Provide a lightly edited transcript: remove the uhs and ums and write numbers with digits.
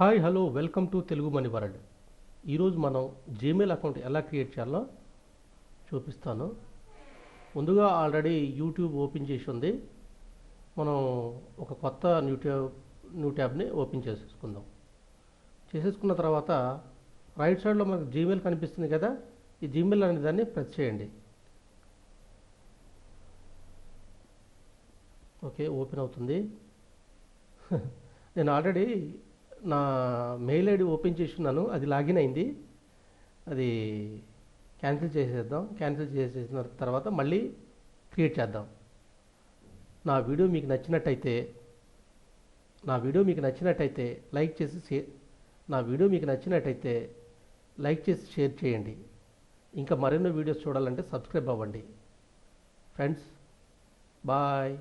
Hi hello welcome to Telugu money world. ఈరోజు మనం Gmail account ఎలా క్రియేట్ చేయాలో చూపిస్తాను. ముందుగా ఆల్రెడీ యూట్యూబ్ ఓపెన్ చేసి ఉంది. మనం ఒక కొత్త న్యూ ట్యాబ్ని ఓపెన్ చేసేసుకుందాం. చేసేసుకున్న తర్వాత రైట్ సైడ్లో మనకు జీమెయిల్ కనిపిస్తుంది కదా, ఈ జీమెయిల్ అనే దాన్ని ప్రెస్ చేయండి. ఓకే, ఓపెన్ అవుతుంది. నేను ఆల్రెడీ నా మెయిల్ ఐడి ఓపెన్ చేస్తున్నాను, అది లాగిన్ అయింది. అది క్యాన్సిల్ చేసేద్దాం. క్యాన్సిల్ చేసేసిన తర్వాత మళ్ళీ క్రియేట్ చేద్దాం. నా వీడియో మీకు నచ్చినట్టయితే లైక్ చేసి షేర్ చేయండి. ఇంకా మరెన్నో వీడియోస్ చూడాలంటే సబ్స్క్రైబ్ అవ్వండి. Friends, bye.